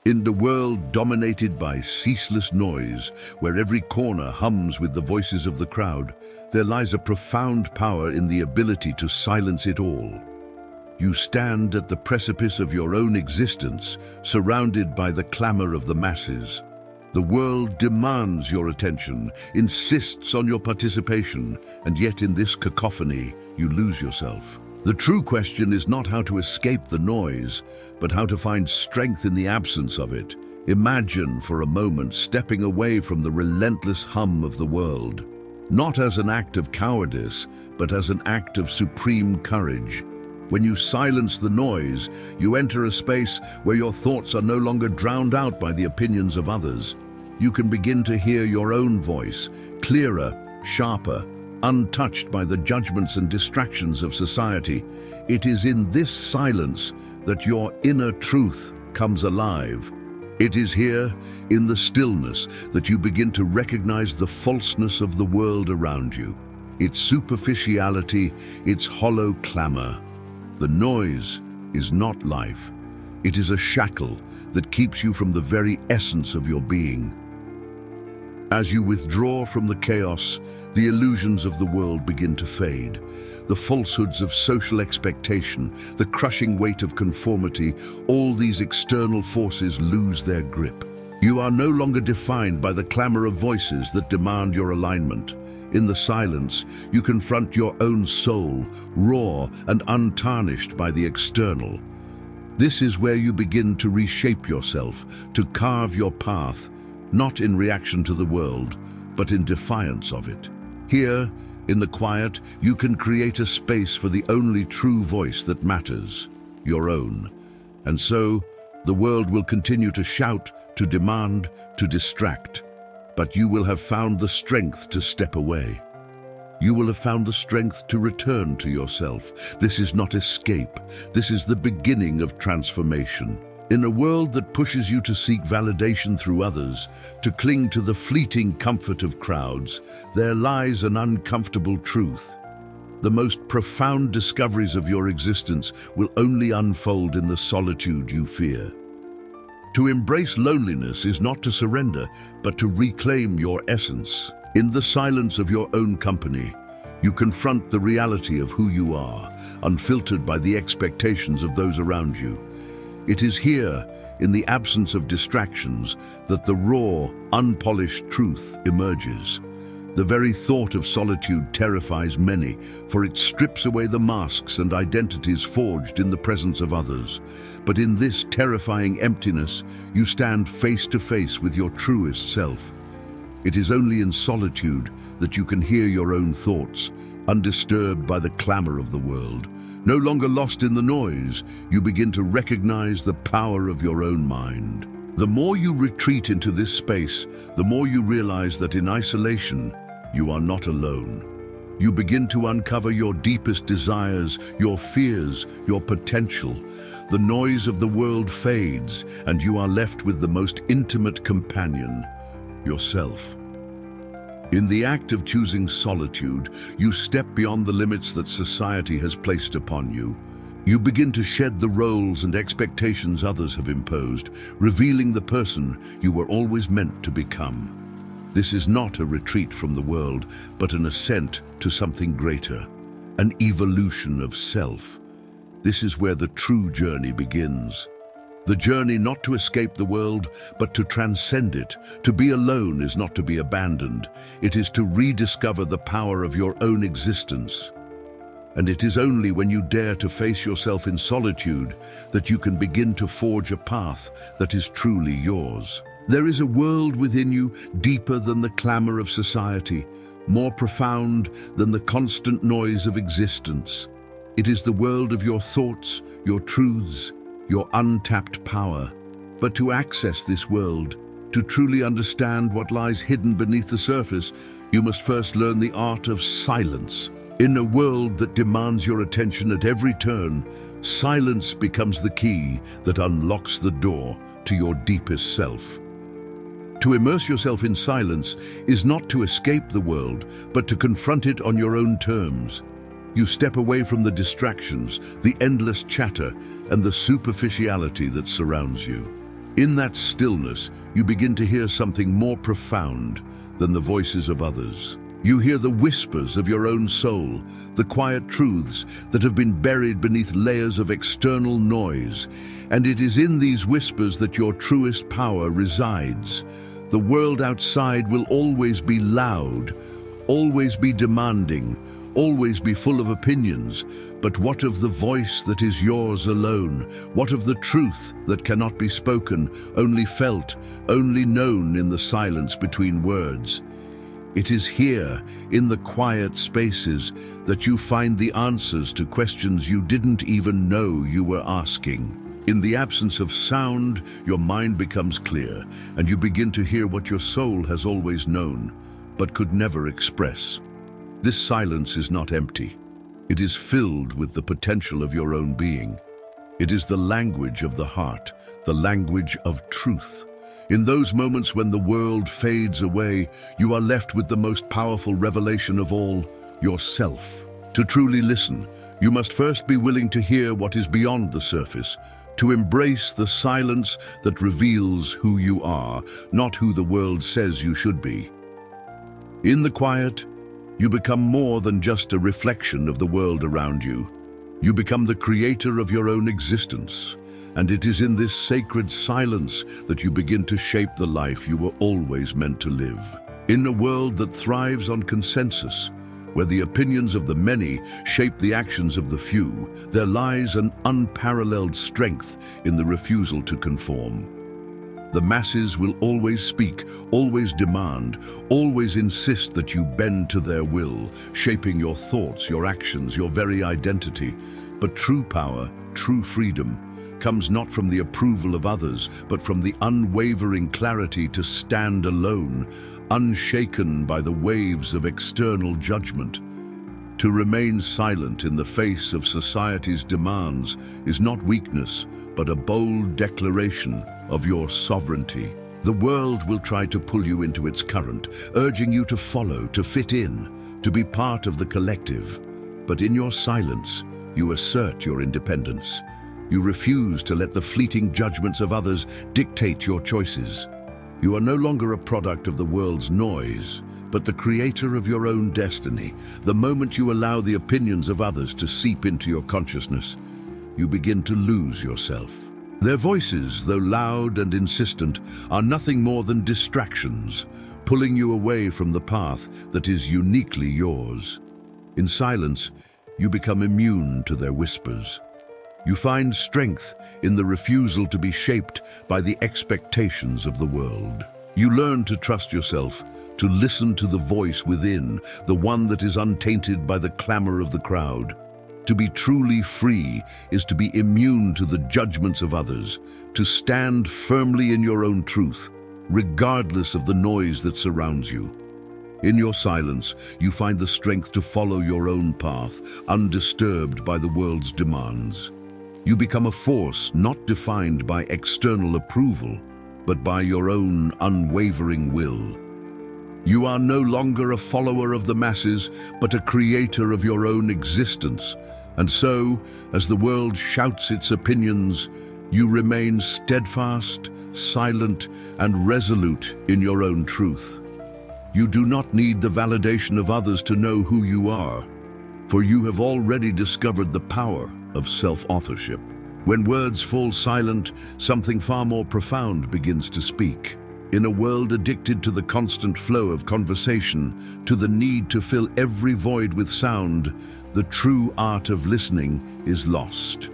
In the world dominated by ceaseless noise, where every corner hums with the voices of the crowd, there lies a profound power in the ability to silence it all. You stand at the precipice of your own existence, surrounded by the clamor of the masses. The world demands your attention, insists on your participation, and yet in this cacophony, you lose yourself. The true question is not how to escape the noise, but how to find strength in the absence of it. Imagine for a moment stepping away from the relentless hum of the world, not as an act of cowardice, but as an act of supreme courage. When you silence the noise, you enter a space where your thoughts are no longer drowned out by the opinions of others. You can begin to hear your own voice, clearer, sharper, untouched by the judgments and distractions of society. It is in this silence that your inner truth comes alive. It is here, in the stillness, that you begin to recognize the falseness of the world around you, its superficiality, its hollow clamor. The noise is not life. It is a shackle that keeps you from the very essence of your being. As you withdraw from the chaos, the illusions of the world begin to fade. The falsehoods of social expectation, the crushing weight of conformity, all these external forces lose their grip. You are no longer defined by the clamor of voices that demand your alignment. In the silence, you confront your own soul, raw and untarnished by the external. This is where you begin to reshape yourself, to carve your path, not in reaction to the world, but in defiance of it. Here, in the quiet, you can create a space for the only true voice that matters, your own. And so, the world will continue to shout, to demand, to distract. But you will have found the strength to step away. You will have found the strength to return to yourself. This is not escape. This is the beginning of transformation. In a world that pushes you to seek validation through others, to cling to the fleeting comfort of crowds, there lies an uncomfortable truth. The most profound discoveries of your existence will only unfold in the solitude you fear. To embrace loneliness is not to surrender, but to reclaim your essence. In the silence of your own company, you confront the reality of who you are, unfiltered by the expectations of those around you. It is here, in the absence of distractions, that the raw, unpolished truth emerges. The very thought of solitude terrifies many, for it strips away the masks and identities forged in the presence of others. But in this terrifying emptiness, you stand face to face with your truest self. It is only in solitude that you can hear your own thoughts, undisturbed by the clamor of the world. No longer lost in the noise, you begin to recognize the power of your own mind. The more you retreat into this space, the more you realize that in isolation, you are not alone. You begin to uncover your deepest desires, your fears, your potential. The noise of the world fades, and you are left with the most intimate companion, yourself. In the act of choosing solitude, you step beyond the limits that society has placed upon you. You begin to shed the roles and expectations others have imposed, revealing the person you were always meant to become. This is not a retreat from the world, but an ascent to something greater, an evolution of self. This is where the true journey begins. The journey not to escape the world, but to transcend it. To be alone is not to be abandoned. It is to rediscover the power of your own existence. And it is only when you dare to face yourself in solitude that you can begin to forge a path that is truly yours. There is a world within you deeper than the clamor of society, more profound than the constant noise of existence. It is the world of your thoughts, your truths, your untapped power. But to access this world, to truly understand what lies hidden beneath the surface, you must first learn the art of silence. In a world that demands your attention at every turn, silence becomes the key that unlocks the door to your deepest self. To immerse yourself in silence is not to escape the world, but to confront it on your own terms. You step away from the distractions, the endless chatter, and the superficiality that surrounds you. In that stillness, you begin to hear something more profound than the voices of others. You hear the whispers of your own soul, the quiet truths that have been buried beneath layers of external noise. And it is in these whispers that your truest power resides. The world outside will always be loud, always be demanding, always be full of opinions. But what of the voice that is yours alone? What of the truth that cannot be spoken, only felt, only known in the silence between words? It is here, in the quiet spaces, that you find the answers to questions you didn't even know you were asking. In the absence of sound, your mind becomes clear, and you begin to hear what your soul has always known, but could never express. This silence is not empty. It is filled with the potential of your own being. It is the language of the heart, the language of truth. In those moments when the world fades away, you are left with the most powerful revelation of all, yourself. To truly listen, you must first be willing to hear what is beyond the surface, to embrace the silence that reveals who you are, not who the world says you should be. In the quiet, you become more than just a reflection of the world around you. You become the creator of your own existence. And it is in this sacred silence that you begin to shape the life you were always meant to live. In a world that thrives on consensus, where the opinions of the many shape the actions of the few, there lies an unparalleled strength in the refusal to conform. The masses will always speak, always demand, always insist that you bend to their will, shaping your thoughts, your actions, your very identity. But true power, true freedom, comes not from the approval of others, but from the unwavering clarity to stand alone, unshaken by the waves of external judgment. To remain silent in the face of society's demands is not weakness, but a bold declaration of your sovereignty. The world will try to pull you into its current, urging you to follow, to fit in, to be part of the collective. But in your silence, you assert your independence. You refuse to let the fleeting judgments of others dictate your choices. You are no longer a product of the world's noise, but the creator of your own destiny. The moment you allow the opinions of others to seep into your consciousness, you begin to lose yourself. Their voices, though loud and insistent, are nothing more than distractions, pulling you away from the path that is uniquely yours. In silence, you become immune to their whispers. You find strength in the refusal to be shaped by the expectations of the world. You learn to trust yourself, to listen to the voice within, the one that is untainted by the clamor of the crowd. To be truly free is to be immune to the judgments of others, to stand firmly in your own truth, regardless of the noise that surrounds you. In your silence, you find the strength to follow your own path, undisturbed by the world's demands. You become a force not defined by external approval, but by your own unwavering will. You are no longer a follower of the masses, but a creator of your own existence. And so, as the world shouts its opinions, you remain steadfast, silent, and resolute in your own truth. You do not need the validation of others to know who you are, for you have already discovered the power of self-authorship. When words fall silent, something far more profound begins to speak. In a world addicted to the constant flow of conversation, to the need to fill every void with sound, the true art of listening is lost.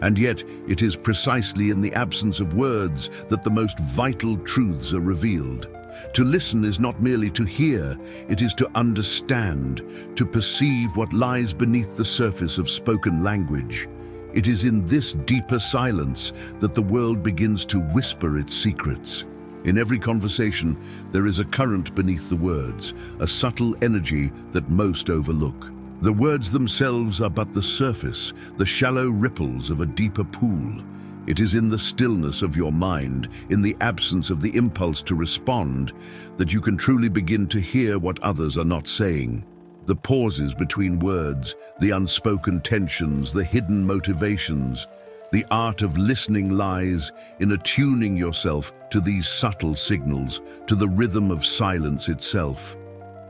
And yet, it is precisely in the absence of words that the most vital truths are revealed. To listen is not merely to hear, it is to understand, to perceive what lies beneath the surface of spoken language. It is in this deeper silence that the world begins to whisper its secrets. In every conversation, there is a current beneath the words, a subtle energy that most overlook. The words themselves are but the surface, the shallow ripples of a deeper pool. It is in the stillness of your mind, in the absence of the impulse to respond, that you can truly begin to hear what others are not saying. The pauses between words, the unspoken tensions, the hidden motivations. The art of listening lies in attuning yourself to these subtle signals, to the rhythm of silence itself.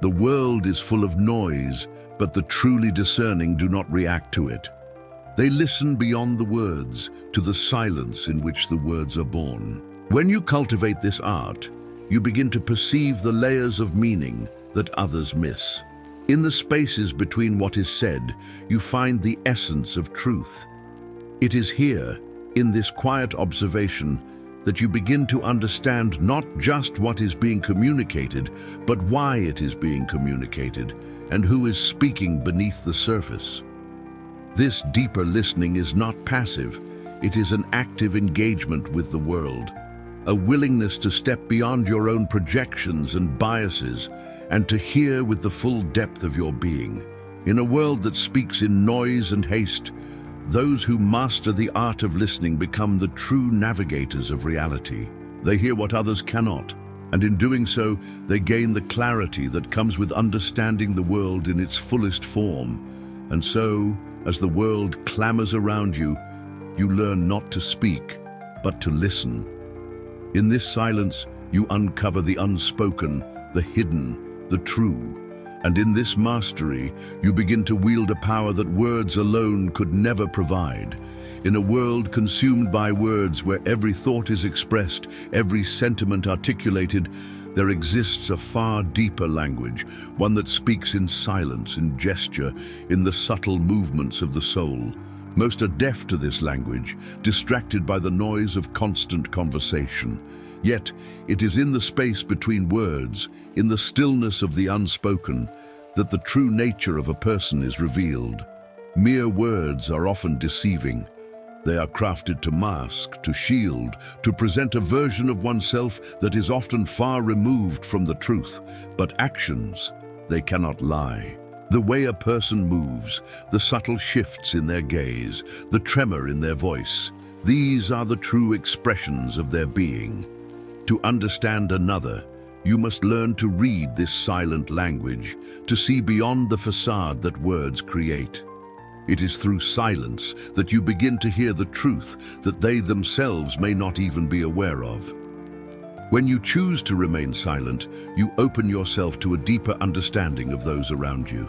The world is full of noise, but the truly discerning do not react to it. They listen beyond the words, to the silence in which the words are born. When you cultivate this art, you begin to perceive the layers of meaning that others miss. In the spaces between what is said, you find the essence of truth. It is here, in this quiet observation, that you begin to understand not just what is being communicated, but why it is being communicated, and who is speaking beneath the surface. This deeper listening is not passive, it is an active engagement with the world, a willingness to step beyond your own projections and biases, and to hear with the full depth of your being. In a world that speaks in noise and haste, those who master the art of listening become the true navigators of reality. They hear what others cannot, and in doing so, they gain the clarity that comes with understanding the world in its fullest form. And so, as the world clamors around you, you learn not to speak, but to listen. In this silence, you uncover the unspoken, the hidden, the true. And in this mastery, you begin to wield a power that words alone could never provide. In a world consumed by words where every thought is expressed, every sentiment articulated, there exists a far deeper language, one that speaks in silence, in gesture, in the subtle movements of the soul. Most are deaf to this language, distracted by the noise of constant conversation. Yet, it is in the space between words, in the stillness of the unspoken, that the true nature of a person is revealed. Mere words are often deceiving. They are crafted to mask, to shield, to present a version of oneself that is often far removed from the truth. But actions, they cannot lie. The way a person moves, the subtle shifts in their gaze, the tremor in their voice, these are the true expressions of their being. To understand another, you must learn to read this silent language, to see beyond the facade that words create. It is through silence that you begin to hear the truth that they themselves may not even be aware of. When you choose to remain silent, you open yourself to a deeper understanding of those around you.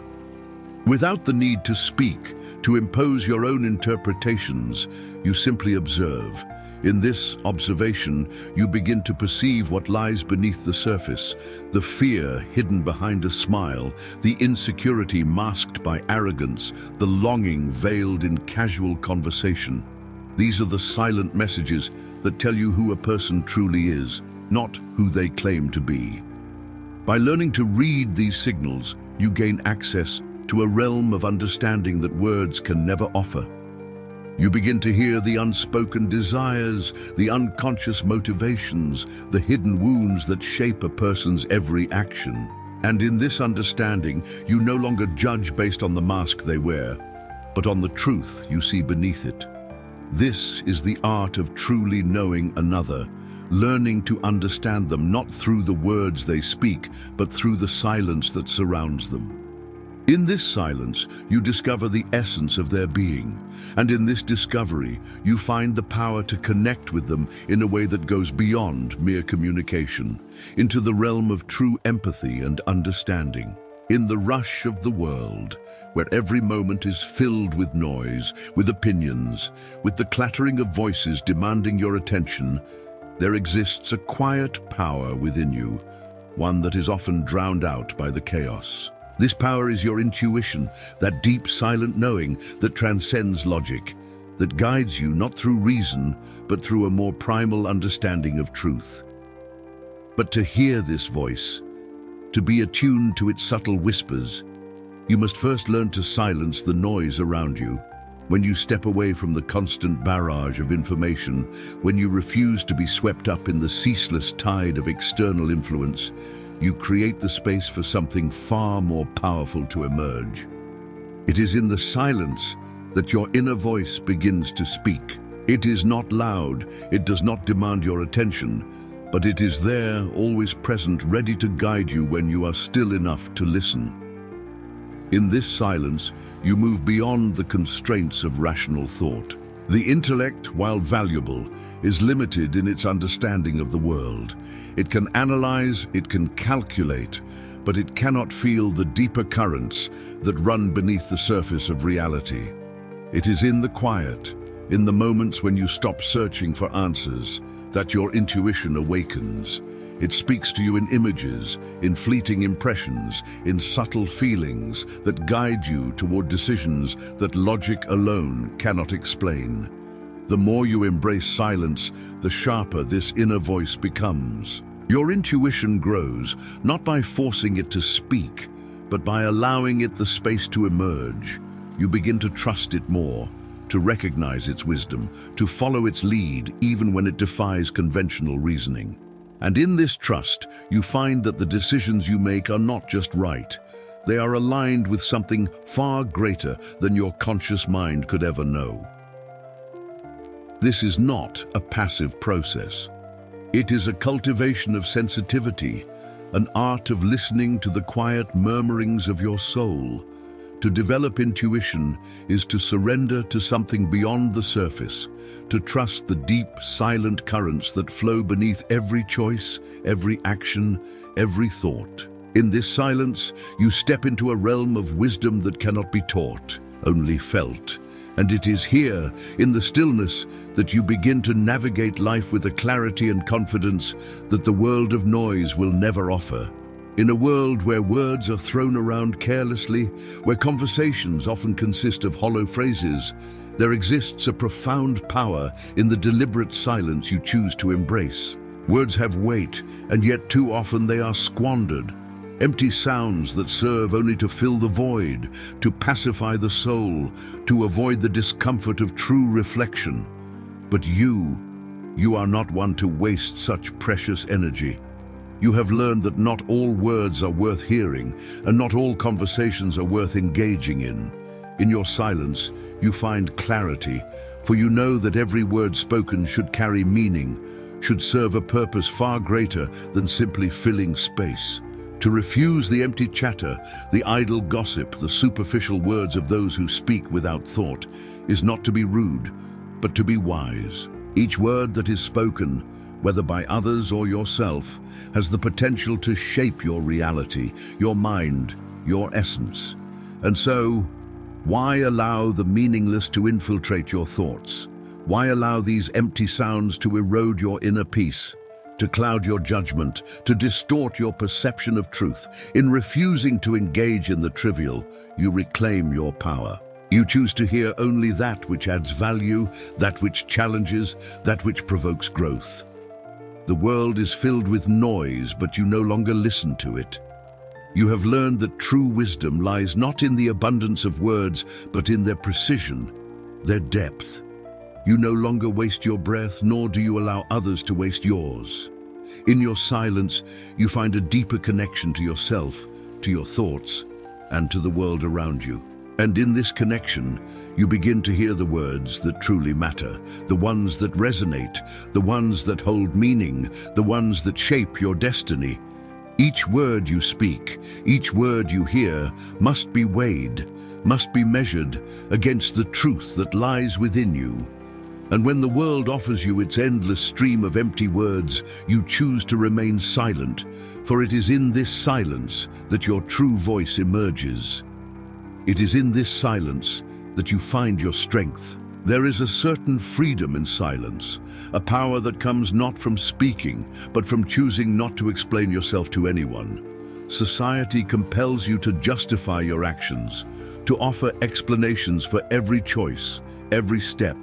Without the need to speak, to impose your own interpretations, you simply observe. In this observation, you begin to perceive what lies beneath the surface, the fear hidden behind a smile, the insecurity masked by arrogance, the longing veiled in casual conversation. These are the silent messages that tell you who a person truly is, not who they claim to be. By learning to read these signals, you gain access to a realm of understanding that words can never offer. You begin to hear the unspoken desires, the unconscious motivations, the hidden wounds that shape a person's every action. And in this understanding, you no longer judge based on the mask they wear, but on the truth you see beneath it. This is the art of truly knowing another, learning to understand them not through the words they speak, but through the silence that surrounds them. In this silence, you discover the essence of their being, and in this discovery, you find the power to connect with them in a way that goes beyond mere communication, into the realm of true empathy and understanding. In the rush of the world, where every moment is filled with noise, with opinions, with the clattering of voices demanding your attention, there exists a quiet power within you, one that is often drowned out by the chaos. This power is your intuition, that deep, silent knowing that transcends logic, that guides you not through reason, but through a more primal understanding of truth. But to hear this voice, to be attuned to its subtle whispers, you must first learn to silence the noise around you. When you step away from the constant barrage of information, when you refuse to be swept up in the ceaseless tide of external influence, you create the space for something far more powerful to emerge. It is in the silence that your inner voice begins to speak. It is not loud, it does not demand your attention, but it is there, always present, ready to guide you when you are still enough to listen. In this silence, you move beyond the constraints of rational thought. The intellect, while valuable, is limited in its understanding of the world. It can analyze, it can calculate, but it cannot feel the deeper currents that run beneath the surface of reality. It is in the quiet, in the moments when you stop searching for answers, that your intuition awakens. It speaks to you in images, in fleeting impressions, in subtle feelings that guide you toward decisions that logic alone cannot explain. The more you embrace silence, the sharper this inner voice becomes. Your intuition grows, not by forcing it to speak, but by allowing it the space to emerge. You begin to trust it more, to recognize its wisdom, to follow its lead even when it defies conventional reasoning. And in this trust, you find that the decisions you make are not just right. They are aligned with something far greater than your conscious mind could ever know. This is not a passive process. It is a cultivation of sensitivity, an art of listening to the quiet murmurings of your soul. To develop intuition is to surrender to something beyond the surface, to trust the deep, silent currents that flow beneath every choice, every action, every thought. In this silence, you step into a realm of wisdom that cannot be taught, only felt. And it is here, in the stillness, that you begin to navigate life with a clarity and confidence that the world of noise will never offer. In a world where words are thrown around carelessly, where conversations often consist of hollow phrases, there exists a profound power in the deliberate silence you choose to embrace. Words have weight, and yet too often they are squandered. Empty sounds that serve only to fill the void, to pacify the soul, to avoid the discomfort of true reflection. But you are not one to waste such precious energy. You have learned that not all words are worth hearing, and not all conversations are worth engaging in. In your silence, you find clarity, for you know that every word spoken should carry meaning, should serve a purpose far greater than simply filling space. To refuse the empty chatter, the idle gossip, the superficial words of those who speak without thought, is not to be rude, but to be wise. Each word that is spoken, whether by others or yourself, has the potential to shape your reality, your mind, your essence. And so, why allow the meaningless to infiltrate your thoughts? Why allow these empty sounds to erode your inner peace, to cloud your judgment, to distort your perception of truth? In refusing to engage in the trivial, you reclaim your power. You choose to hear only that which adds value, that which challenges, that which provokes growth. The world is filled with noise, but you no longer listen to it. You have learned that true wisdom lies not in the abundance of words, but in their precision, their depth. You no longer waste your breath, nor do you allow others to waste yours. In your silence, you find a deeper connection to yourself, to your thoughts, and to the world around you. And in this connection, you begin to hear the words that truly matter, the ones that resonate, the ones that hold meaning, the ones that shape your destiny. Each word you speak, each word you hear, must be weighed, must be measured against the truth that lies within you. And when the world offers you its endless stream of empty words, you choose to remain silent, for it is in this silence that your true voice emerges. It is in this silence that you find your strength. There is a certain freedom in silence, a power that comes not from speaking, but from choosing not to explain yourself to anyone. Society compels you to justify your actions, to offer explanations for every choice, every step,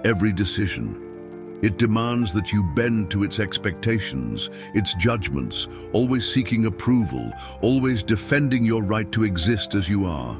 every decision. It demands that you bend to its expectations, its judgments, always seeking approval, always defending your right to exist as you are.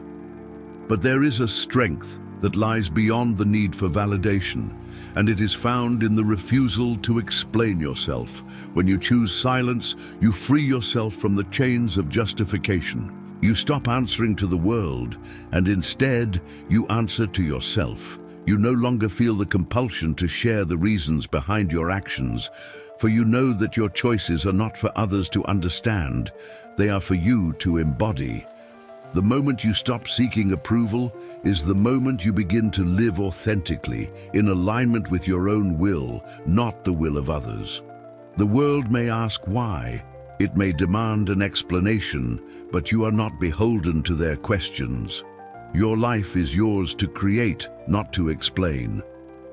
But there is a strength that lies beyond the need for validation, and it is found in the refusal to explain yourself. When you choose silence, you free yourself from the chains of justification. You stop answering to the world, and instead, you answer to yourself. You no longer feel the compulsion to share the reasons behind your actions, for you know that your choices are not for others to understand, they are for you to embody. The moment you stop seeking approval is the moment you begin to live authentically, in alignment with your own will, not the will of others. The world may ask why. It may demand an explanation, but you are not beholden to their questions. Your life is yours to create, not to explain.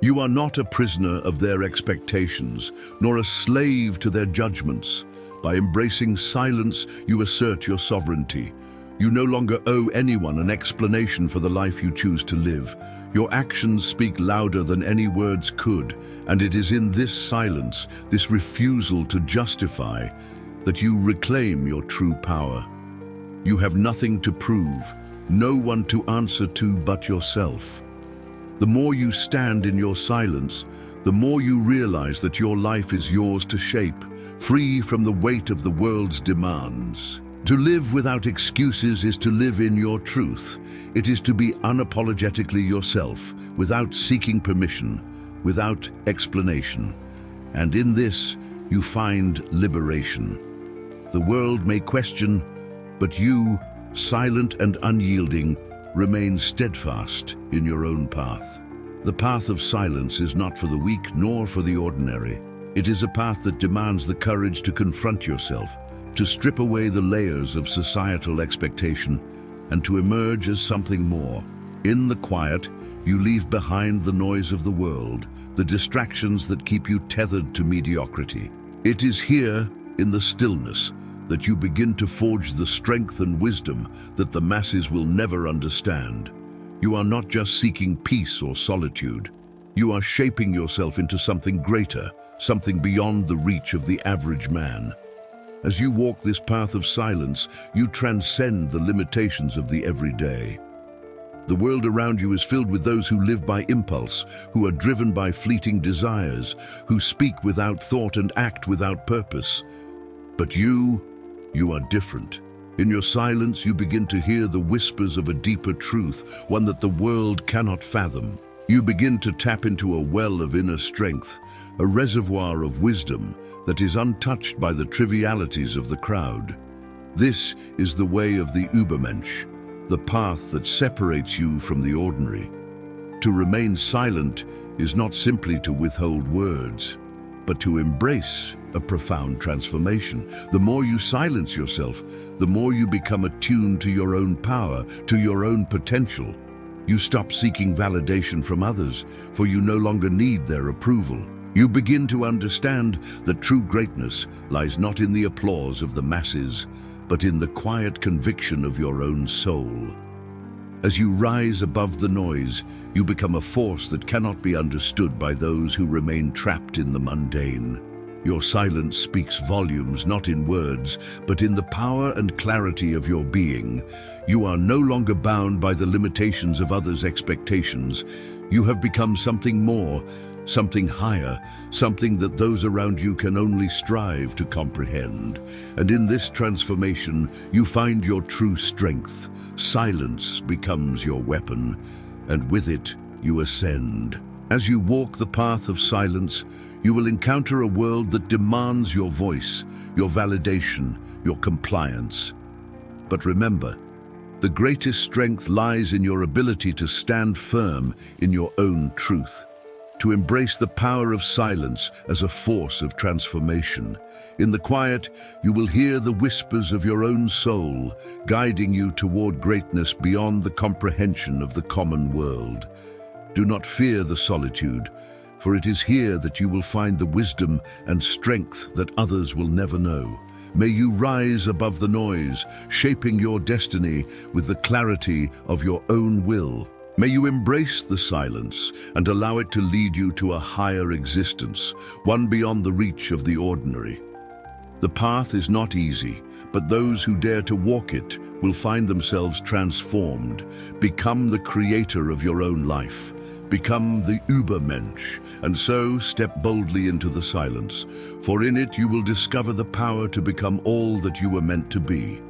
You are not a prisoner of their expectations, nor a slave to their judgments. By embracing silence, you assert your sovereignty. You no longer owe anyone an explanation for the life you choose to live. Your actions speak louder than any words could, and it is in this silence, this refusal to justify, that you reclaim your true power. You have nothing to prove, no one to answer to but yourself. The more you stand in your silence, the more you realize that your life is yours to shape, free from the weight of the world's demands. To live without excuses is to live in your truth. It is to be unapologetically yourself, without seeking permission, without explanation. And in this, you find liberation. The world may question, but you, silent and unyielding, remain steadfast in your own path. The path of silence is not for the weak nor for the ordinary. It is a path that demands the courage to confront yourself, to strip away the layers of societal expectation, and to emerge as something more. In the quiet, you leave behind the noise of the world, the distractions that keep you tethered to mediocrity. It is here, in the stillness, that you begin to forge the strength and wisdom that the masses will never understand. You are not just seeking peace or solitude. You are shaping yourself into something greater, something beyond the reach of the average man. As you walk this path of silence, you transcend the limitations of the everyday. The world around you is filled with those who live by impulse, who are driven by fleeting desires, who speak without thought and act without purpose. But you are different. In your silence, you begin to hear the whispers of a deeper truth, one that the world cannot fathom. You begin to tap into a well of inner strength, a reservoir of wisdom that is untouched by the trivialities of the crowd. This is the way of the Übermensch, the path that separates you from the ordinary. To remain silent is not simply to withhold words, but to embrace a profound transformation. The more you silence yourself, the more you become attuned to your own power, to your own potential. You stop seeking validation from others, for you no longer need their approval. You begin to understand that true greatness lies not in the applause of the masses, but in the quiet conviction of your own soul. As you rise above the noise, you become a force that cannot be understood by those who remain trapped in the mundane. Your silence speaks volumes, not in words, but in the power and clarity of your being. You are no longer bound by the limitations of others' expectations. You have become something more, something higher, something that those around you can only strive to comprehend. And in this transformation, you find your true strength. Silence becomes your weapon, and with it, you ascend. As you walk the path of silence, you will encounter a world that demands your voice, your validation, your compliance. But remember, the greatest strength lies in your ability to stand firm in your own truth, to embrace the power of silence as a force of transformation. In the quiet, you will hear the whispers of your own soul, guiding you toward greatness beyond the comprehension of the common world. Do not fear the solitude, for it is here that you will find the wisdom and strength that others will never know. May you rise above the noise, shaping your destiny with the clarity of your own will. May you embrace the silence and allow it to lead you to a higher existence, one beyond the reach of the ordinary. The path is not easy, but those who dare to walk it will find themselves transformed. Become the creator of your own life. Become the Übermensch, and so step boldly into the silence, for in it you will discover the power to become all that you were meant to be.